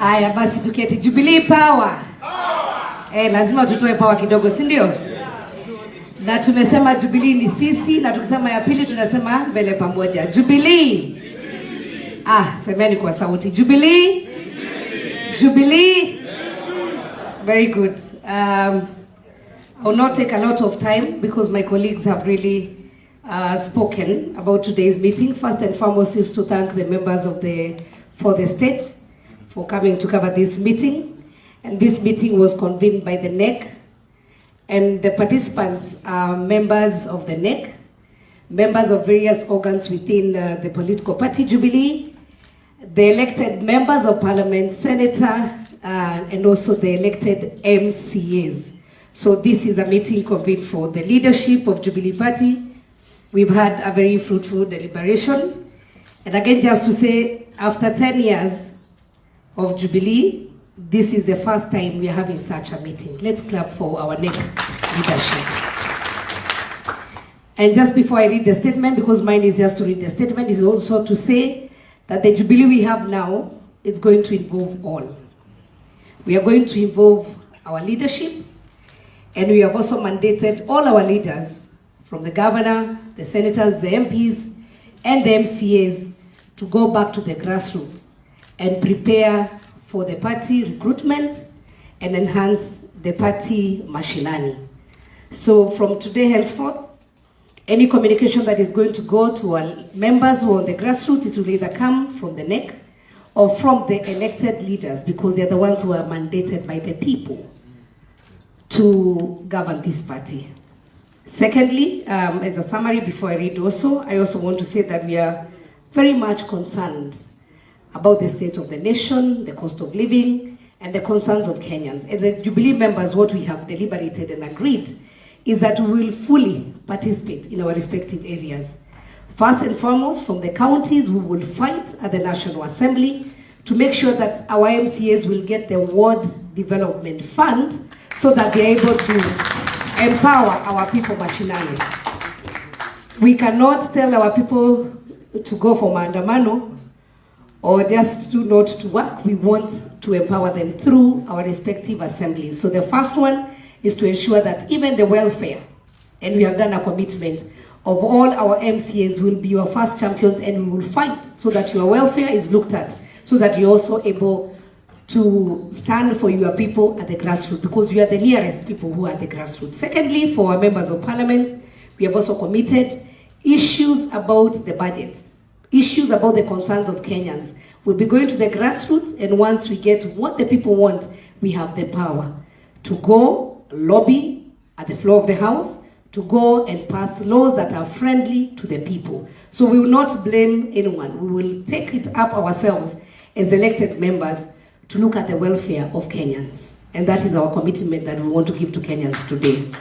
Aya basi tuketi. Jubilee power. Lazima tutoe power kidogo, si ndio? Na tumesema Jubilee ni sisi, na tukisema ya pili tunasema mbele pamoja. Jubilee. Semeni kwa sauti. Jubilee. Jubilee. Very good. I will not take a lot of time because my colleagues have really spoken about today's meeting. First and foremost is to thank the members of for the state for coming to cover this meeting. And this meeting was convened by the NEC, and the participants are members of the NEC, members of various organs within the political party Jubilee, the elected members of parliament, senator, and also the elected MCAs. So this is a meeting convened for the leadership of Jubilee Party. We've had a very fruitful deliberation. And again, just to say, after 10 years of Jubilee, this is the first time we are having such a meeting. Let's clap for our NEC leadership. And just before I read the statement, because mine is just to read the statement, is also to say that the Jubilee we have now is going to involve all. We are going to involve our leadership, and we have also mandated all our leaders, from the governor, the senators, the MPs, and the MCAs, to go back to the grassroots and prepare for the party recruitment and enhance the party machinery. So from today henceforth, any communication that is going to go to our members who are on the grassroots, it will either come from the NEC or from the elected leaders, because they're the ones who are mandated by the people to govern this party. Secondly, as a summary before I read also, I also want to say that we are very much concerned about the state of the nation, the cost of living, and the concerns of Kenyans. As the Jubilee members, what we have deliberated and agreed is that we will fully participate in our respective areas. First and foremost, from the counties, we will fight at the National Assembly to make sure that our MCAs will get the Ward Development Fund so that they're able to empower our people machinery. We cannot tell our people to go for maandamano or just not to work. We want to empower them through our respective assemblies. So the first one is to ensure that even the welfare, and we have done a commitment of all our MCAs will be your first champions, and we will fight so that your welfare is looked at, so that you're also able to stand for your people at the grassroots, because we are the nearest people who are at the grassroots. Secondly, for our members of parliament, we have also committed issues about the budgets, issues about the concerns of Kenyans. We'll be going to the grassroots, and once we get what the people want, we have the power to go lobby at the floor of the house, to go and pass laws that are friendly to the people. So we will not blame anyone. We will take it up ourselves as elected members to look at the welfare of Kenyans. And that is our commitment that we want to give to Kenyans today.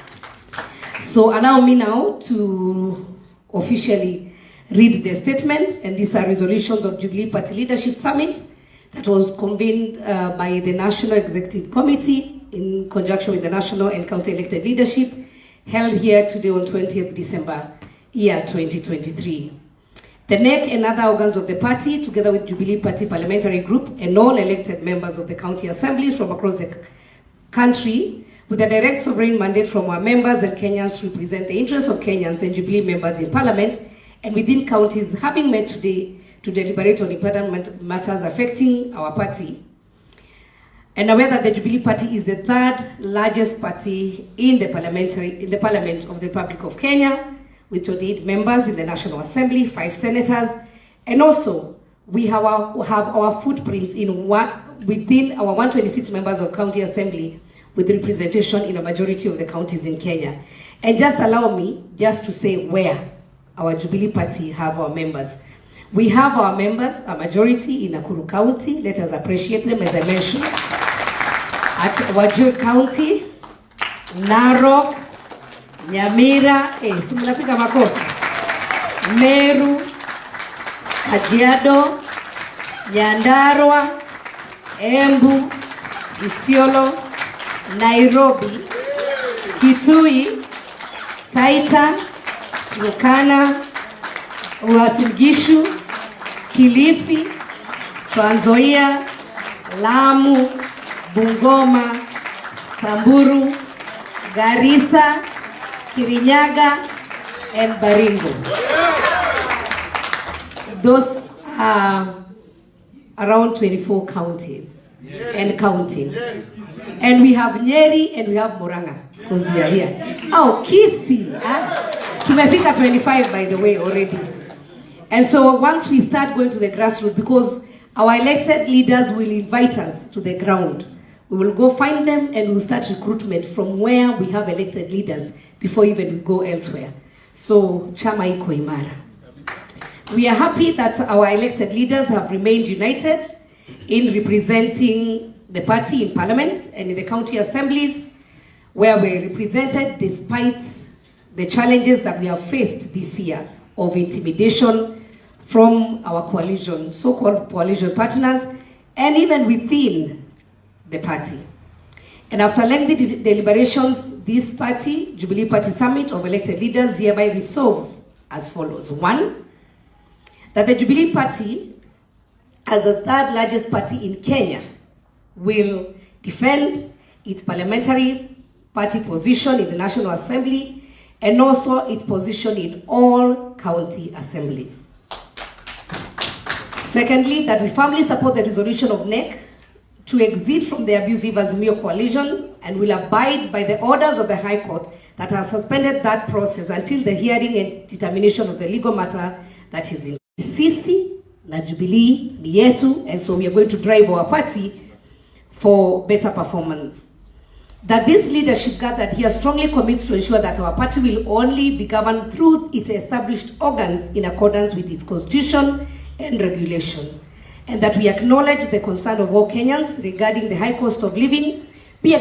So allow me now to officially read the statement, and these are resolutions of Jubilee Party Leadership Summit that was convened by the National Executive Committee in conjunction with the national and county elected leadership, held here today on 20th December, year 2023. The NEC and other organs of the party, together with Jubilee Party Parliamentary Group and all elected members of the county assemblies from across the country, with a direct sovereign mandate from our members and Kenyans to represent the interests of Kenyans and Jubilee members in Parliament and within counties, having met today to deliberate on important matters affecting our party, and aware that the Jubilee Party is the third largest party in the Parliament of the Republic of Kenya, with 28 members in the National Assembly, 5 senators, and also we have our footprints within our 126 members of County Assembly, with representation in a majority of the counties in Kenya. And just allow me just to say where our Jubilee Party have our members. We have our members, a majority in Nakuru County. Let us appreciate them, as I mentioned. At Wajir County, Narok, Nyamira, simnafika makofi, Meru, Kajiado, Nyandarua, Embu, Isiolo, Nairobi, Kitui, Taita, Turkana, Uasin Gishu, Kilifi, Trans Nzoia, Lamu, Bungoma, Samburu, Garissa, Kirinyaga, and Baringo. Those are around 24 counties and counting. And we have Nyeri and we have Murang'a because we are here. Oh, Kisii. Tumefika 25 by the way already. And so once we start going to the grassroots, because our elected leaders will invite us to the ground, we will go find them and we'll start recruitment from where we have elected leaders before even we go elsewhere. So chama iko imara. We are happy that our elected leaders have remained united in representing the party in parliament and in the county assemblies, where we're represented despite the challenges that we have faced this year of intimidation from our coalition, so-called coalition partners, and even within the party. And after lengthy deliberations, this party, Jubilee Party Summit of elected leaders, hereby resolves as follows. 1, that the Jubilee Party, as the third largest party in Kenya, will defend its parliamentary party position in the National Assembly and also its position in all county assemblies. Secondly, that we firmly support the resolution of NEC to exit from the abusive Azimio coalition and will abide by the orders of the High Court that have suspended that process until the hearing and determination of the legal matter that is in. Sisi na Jubilee ni yetu, and so we are going to drive our party for better performance. That this leadership gathered here strongly commits to ensure that our party will only be governed through its established organs in accordance with its constitution and regulation, and that we acknowledge the concern of all Kenyans regarding the high cost of living being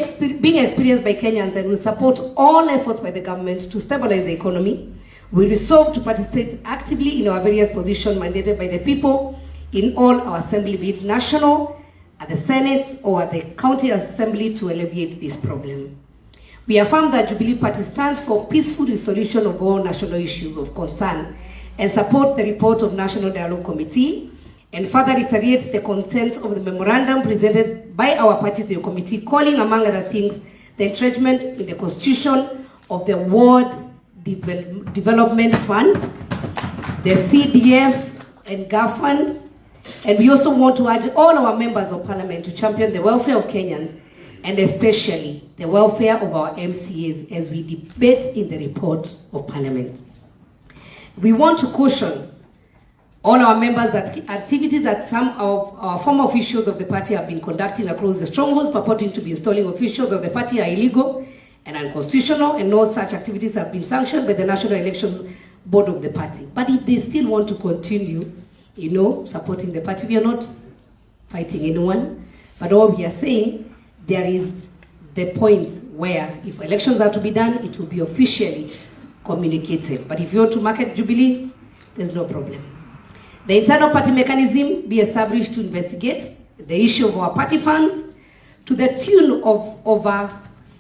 experienced by Kenyans, and will support all efforts by the government to stabilize the economy. We resolve to participate actively in our various positions mandated by the people in all our assembly, be it national, at the Senate, or at the county assembly, to alleviate this problem. We affirm that Jubilee Party stands for peaceful resolution of all national issues of concern and support the report of National Dialogue Committee, and further reiterate the contents of the memorandum presented by our party to the committee, calling, among other things, the entrenchment in the constitution of the Ward Development Fund, the CDF and GAF Fund, and we also want to urge all our members of parliament to champion the welfare of Kenyans, and especially the welfare of our MCAs as we debate in the report of parliament. We want to caution all our members that activities that some of our former officials of the party have been conducting across the strongholds purporting to be installing officials of the party are illegal and unconstitutional, and no such activities have been sanctioned by the National Elections Board of the party. But if they still want to continue, supporting the party, we are not fighting anyone. But all we are saying, there is the point where if elections are to be done, it will be officially communicated. But if you want to market Jubilee, there's no problem. The internal party mechanism be established to investigate the issue of our party funds to the tune of over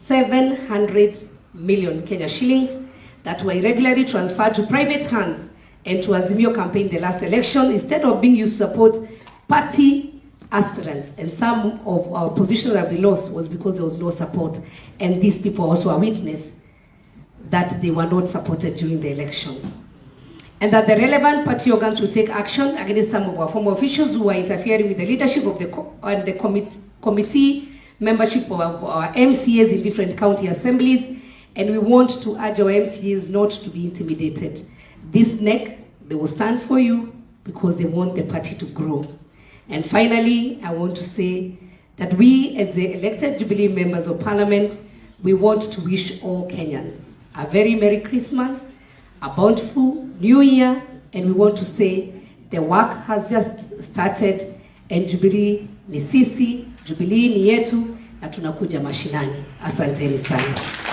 700 million Kenya shillings that were irregularly transferred to private hands and to Azimio campaign in the last election, instead of being used to support party aspirants. And some of our positions that we lost was because there was no support. And these people also are witness that they were not supported during the elections. And that the relevant party organs will take action against some of our former officials who are interfering with the leadership of the committee membership of our MCAs in different county assemblies, and we want to urge our MCAs not to be intimidated. This NEC, they will stand for you because they want the party to grow. And finally, I want to say that we, as the elected Jubilee members of Parliament, we want to wish all Kenyans a very Merry Christmas, a bountiful New Year, and we want to say the work has just started, and Jubilee ni sisi, Jubilee ni yetu, na tunakuja mashinani. Asanteni sana.